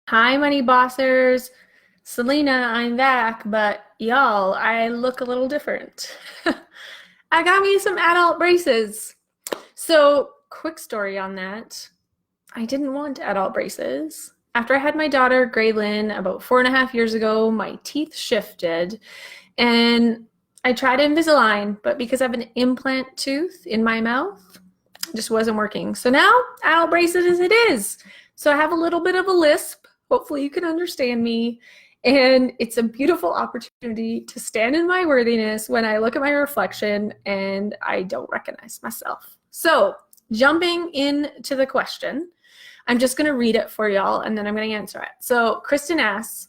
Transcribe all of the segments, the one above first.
Hi, money bossers. Selena, I'm back, but y'all, I look a little different. I got me some adult braces. So, quick story on that. I didn't want adult braces. After I had my daughter, Graylin, about 4.5 years ago, my teeth shifted and I tried Invisalign, but because I have an implant tooth in my mouth, it just wasn't working. So now, adult braces as it is. So I have a little bit of a lisp. Hopefully you can understand me. And it's a beautiful opportunity to stand in my worthiness when I look at my reflection and I don't recognize myself. So jumping into the question, I'm just going to read it for y'all and then I'm going to answer it. So Kristen asks,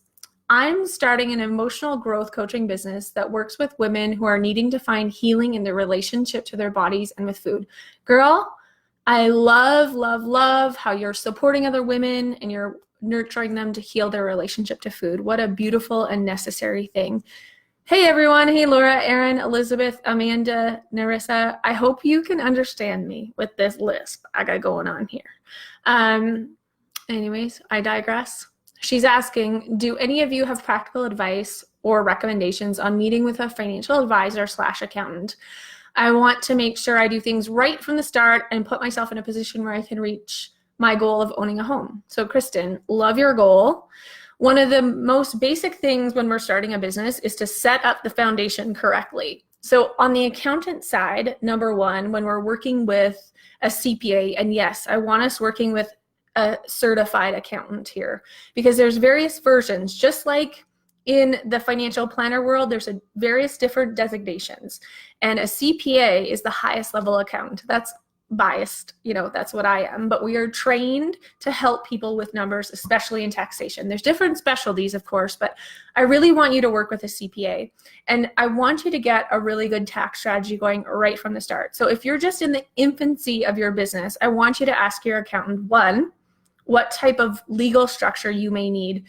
I'm starting an emotional growth coaching business that works with women who are needing to find healing in their relationship to their bodies and with food. Girl, I love, love, love how you're supporting other women and you're nurturing them to heal their relationship to food. What a beautiful and necessary thing. Hey everyone. Hey Laura, Erin, Elizabeth, Amanda, Narissa. I hope you can understand me with this lisp I got going on here. Anyways, I digress. She's asking, do any of you have practical advice or recommendations on meeting with a financial advisor / accountant? I want to make sure I do things right from the start and put myself in a position where I can reach my goal of owning a home. So Kristen, love your goal. One of the most basic things when we're starting a business is to set up the foundation correctly. So on the accountant side, number one, when we're working with a CPA, and yes, I want us working with a certified accountant here because there's various versions, just like in the financial planner world, there's various different designations, and a CPA is the highest level accountant. That's biased, that's what I am, but we are trained to help people with numbers, especially in taxation. There's different specialties, of course, but I really want you to work with a CPA, and I want you to get a really good tax strategy going right from the start. So if you're just in the infancy of your business, I want you to ask your accountant, one, what type of legal structure you may need.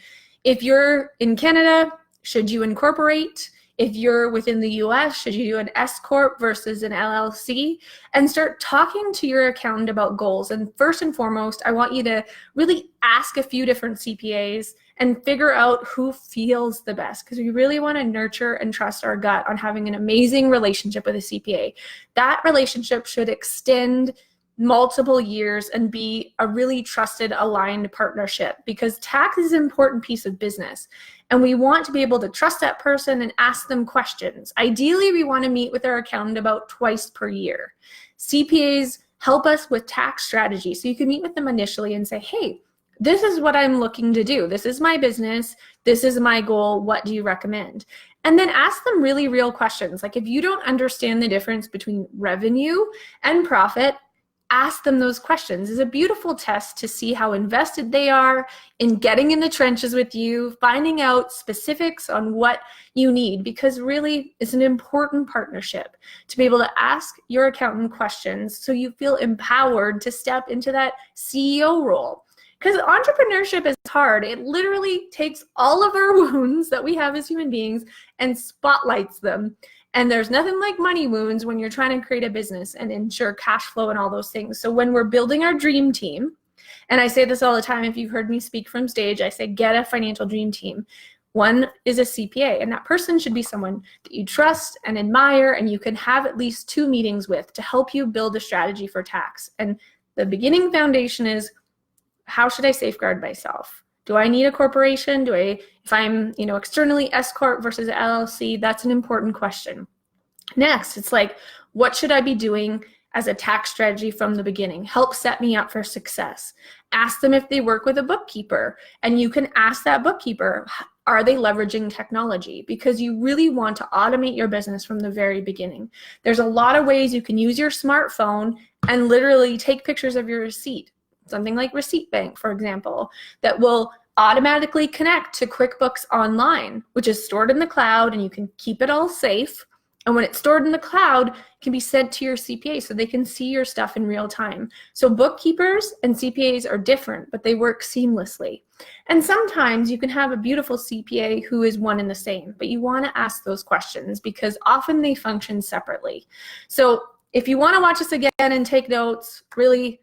If you're in Canada, should you incorporate? If you're within the US, should you do an S Corp versus an LLC? And start talking to your accountant about goals. And first and foremost, I want you to really ask a few different CPAs and figure out who feels the best, because we really want to nurture and trust our gut on having an amazing relationship with a CPA. That relationship should extend multiple years and be a really trusted, aligned partnership, because tax is an important piece of business. And we want to be able to trust that person and ask them questions. Ideally, we want to meet with our accountant about twice per year. CPAs help us with tax strategy. So you can meet with them initially and say, hey, this is what I'm looking to do. This is my business. This is my goal. What do you recommend? And then ask them really real questions. Like if you don't understand the difference between revenue and profit, ask them those questions. It's a beautiful test to see how invested they are in getting in the trenches with you, finding out specifics on what you need, because really it's an important partnership to be able to ask your accountant questions so you feel empowered to step into that CEO role. Because entrepreneurship is hard. It literally takes all of our wounds that we have as human beings and spotlights them. And there's nothing like money wounds when you're trying to create a business and ensure cash flow and all those things. So when we're building our dream team, and I say this all the time, if you've heard me speak from stage, I say, get a financial dream team. One is a CPA, and that person should be someone that you trust and admire, and you can have at least 2 meetings with to help you build a strategy for tax. And the beginning foundation is, how should I safeguard myself? Do I need a corporation? If I'm, externally S Corp versus LLC, that's an important question. Next, it's like, what should I be doing as a tax strategy from the beginning? Help set me up for success. Ask them if they work with a bookkeeper, and you can ask that bookkeeper, are they leveraging technology? Because you really want to automate your business from the very beginning. There's a lot of ways you can use your smartphone and literally take pictures of your receipt. Something like Receipt Bank, for example, that will automatically connect to QuickBooks Online, which is stored in the cloud, and you can keep it all safe. And when it's stored in the cloud, it can be sent to your CPA so they can see your stuff in real time. So bookkeepers and CPAs are different, but they work seamlessly. And sometimes you can have a beautiful CPA who is one and the same, but you want to ask those questions because often they function separately. So if you want to watch us again and take notes, really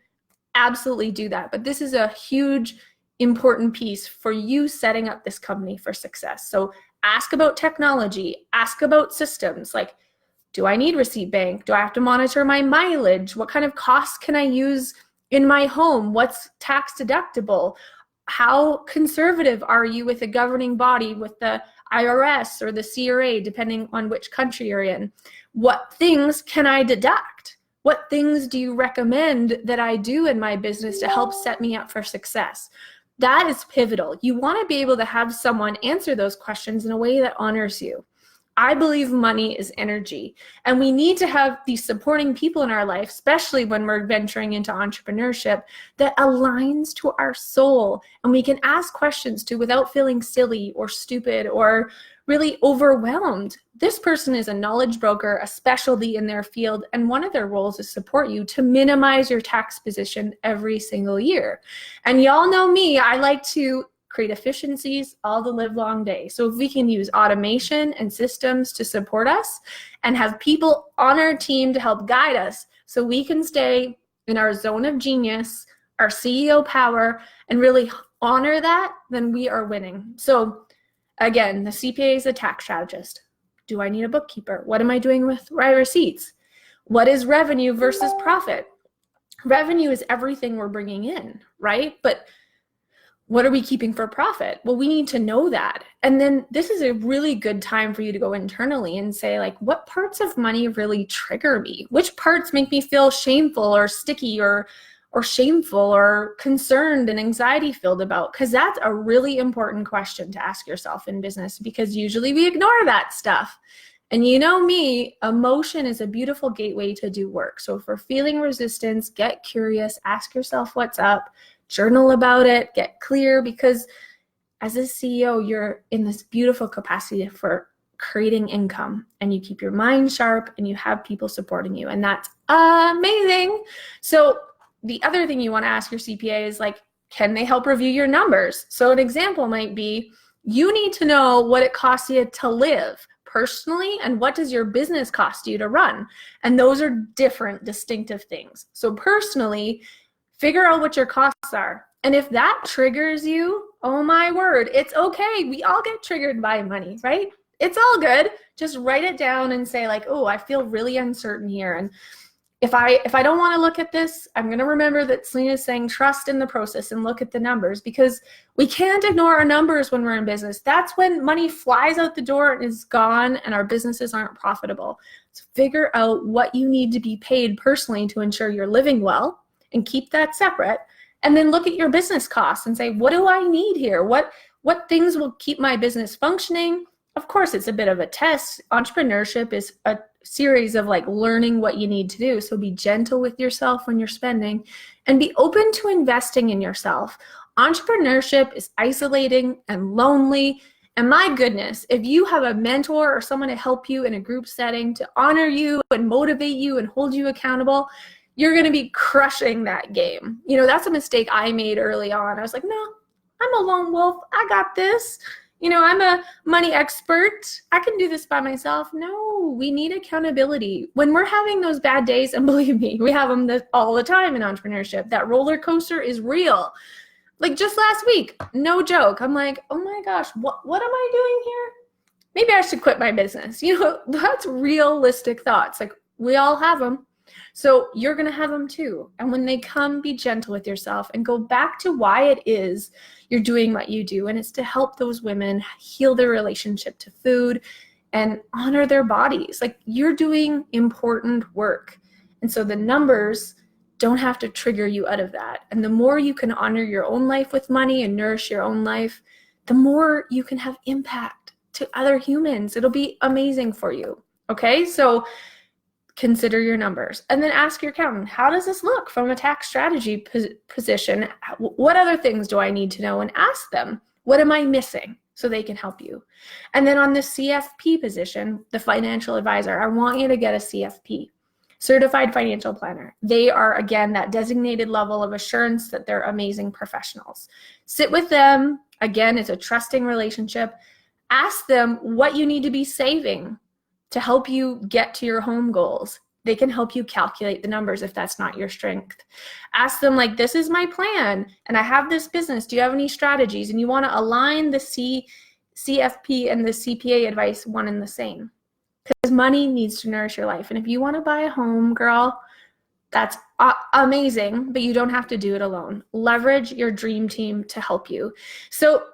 absolutely do that. But this is a huge important piece for you setting up this company for success. So ask about technology, ask about systems. Like, do I need receipt bank? Do I have to monitor my mileage? What kind of costs can I use in my home? What's tax deductible? How conservative are you with a governing body, with the IRS or the CRA, depending on which country you're in? What things can I deduct? What things do you recommend that I do in my business to help set me up for success? That is pivotal. You want to be able to have someone answer those questions in a way that honors you. I believe money is energy, and we need to have these supporting people in our life, especially when we're venturing into entrepreneurship, that aligns to our soul and we can ask questions to without feeling silly or stupid or really overwhelmed. This person is a knowledge broker, a specialty in their field, and one of their roles is support you to minimize your tax position every single year. And y'all know me, I like to create efficiencies all the live long day. So if we can use automation and systems to support us and have people on our team to help guide us so we can stay in our zone of genius, our CEO power, and really honor that, then we are winning. So again, the CPA is a tax strategist. Do I need a bookkeeper? What am I doing with my receipts? What is revenue versus profit? Revenue is everything we're bringing in, right? But what are we keeping for profit? Well, we need to know that. And then this is a really good time for you to go internally and say, like, what parts of money really trigger me? Which parts make me feel shameful or sticky or shameful or concerned and anxiety filled about? Because that's a really important question to ask yourself in business, because usually we ignore that stuff. And you know me, emotion is a beautiful gateway to do work. So if we're feeling resistance, get curious, ask yourself what's up, journal about it, get clear, because as a CEO, you're in this beautiful capacity for creating income, and you keep your mind sharp and you have people supporting you, and that's amazing. So the other thing you want to ask your CPA is, like, can they help review your numbers? So an example might be, you need to know what it costs you to live personally and what does your business cost you to run. And those are different, distinctive things. So personally, figure out what your costs are. And if that triggers you, oh my word, it's okay. We all get triggered by money, right? It's all good. Just write it down and say, like, oh, I feel really uncertain here. And if I don't want to look at this, I'm going to remember that Selina is saying trust in the process and look at the numbers, because we can't ignore our numbers when we're in business. That's when money flies out the door and is gone and our businesses aren't profitable. So figure out what you need to be paid personally to ensure you're living well, and keep that separate. And then look at your business costs and say, what do I need here? What things will keep my business functioning? Of course, it's a bit of a test. Entrepreneurship is a series of, like, learning what you need to do. So be gentle with yourself when you're spending and be open to investing in yourself. Entrepreneurship is isolating and lonely. And my goodness, if you have a mentor or someone to help you in a group setting to honor you and motivate you and hold you accountable, you're going to be crushing that game. You know, that's a mistake I made early on. I was like, no, I'm a lone wolf. I got this. You know, I'm a money expert. I can do this by myself. No, we need accountability. When we're having those bad days, and believe me, we have them all the time in entrepreneurship, that roller coaster is real. Like just last week, no joke. I'm like, oh my gosh, what am I doing here? Maybe I should quit my business. You know, that's realistic thoughts. Like, we all have them. So you're going to have them too. And when they come, be gentle with yourself and go back to why it is you're doing what you do. And it's to help those women heal their relationship to food and honor their bodies. Like, you're doing important work. And so the numbers don't have to trigger you out of that. And the more you can honor your own life with money and nourish your own life, the more you can have impact to other humans. It'll be amazing for you. Okay, so consider your numbers and then ask your accountant, how does this look from a tax strategy position? What other things do I need to know? And ask them, what am I missing? So they can help you. And then on the CFP position, the financial advisor, I want you to get a CFP, certified financial planner. They are, again, that designated level of assurance that they're amazing professionals. Sit with them. Again, it's a trusting relationship. Ask them what you need to be saving to help you get to your home goals. They can help you calculate the numbers if that's not your strength. Ask them like, this is my plan and I have this business. Do you have any strategies? And you want to align the CFP and the CPA advice one and the same, because money needs to nourish your life. And if you want to buy a home, girl, that's amazing, but you don't have to do it alone. Leverage your dream team to help you. So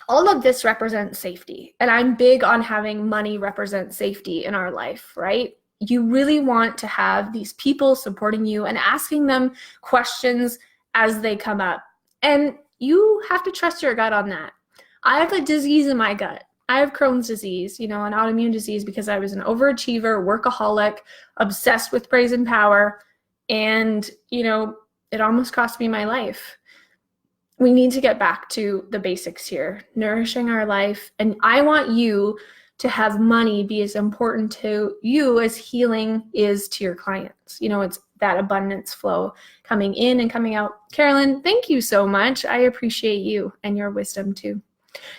all of this represents safety, and I'm big on having money represent safety in our life, right? You really want to have these people supporting you and asking them questions as they come up. And you have to trust your gut on that. I have a disease in my gut. I have Crohn's disease, an autoimmune disease, because I was an overachiever, workaholic, obsessed with praise and power. And, it almost cost me my life. We need to get back to the basics here, nourishing our life. And I want you to have money be as important to you as healing is to your clients. It's that abundance flow coming in and coming out. Carolyn, thank you so much. I appreciate you and your wisdom too.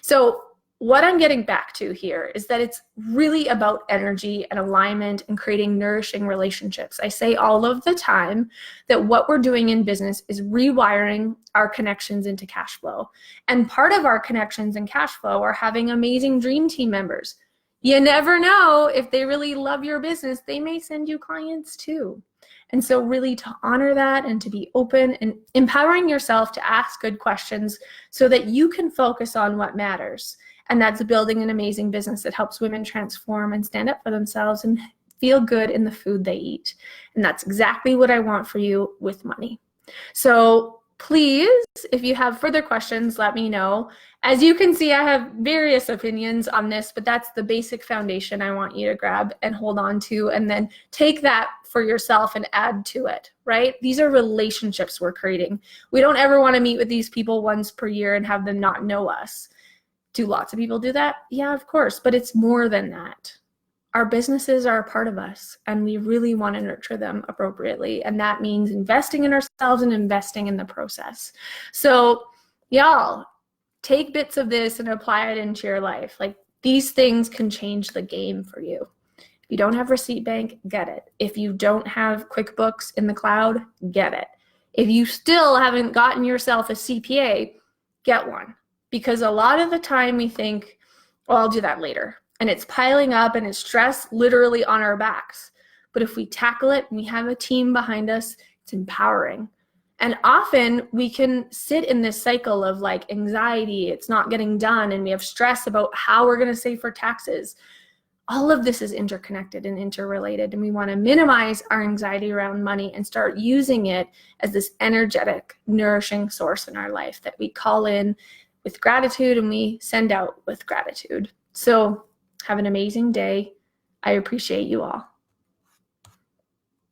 So what I'm getting back to here is that it's really about energy and alignment and creating nourishing relationships. I say all of the time that what we're doing in business is rewiring our connections into cash flow. And part of our connections and cash flow are having amazing dream team members. You never know, if they really love your business, they may send you clients too. And so really to honor that and to be open and empowering yourself to ask good questions so that you can focus on what matters. And that's building an amazing business that helps women transform and stand up for themselves and feel good in the food they eat. And that's exactly what I want for you with money. So please, if you have further questions, let me know. As you can see, I have various opinions on this, but that's the basic foundation I want you to grab and hold on to, and then take that for yourself and add to it, right? These are relationships we're creating. We don't ever want to meet with these people once per year and have them not know us. Do lots of people do that? Yeah, of course, but it's more than that. Our businesses are a part of us, and we really want to nurture them appropriately. And that means investing in ourselves and investing in the process. So y'all, take bits of this and apply it into your life. Like, these things can change the game for you. If you don't have Receipt Bank, get it. If you don't have QuickBooks in the cloud, get it. If you still haven't gotten yourself a CPA, get one. Because a lot of the time we think, well, I'll do that later. And it's piling up and it's stress literally on our backs. But if we tackle it and we have a team behind us, it's empowering. And often we can sit in this cycle of like anxiety, it's not getting done, and we have stress about how we're going to save for taxes. All of this is interconnected and interrelated, and we want to minimize our anxiety around money and start using it as this energetic, nourishing source in our life that we call in with gratitude and we send out with gratitude. So have an amazing day. I appreciate you all.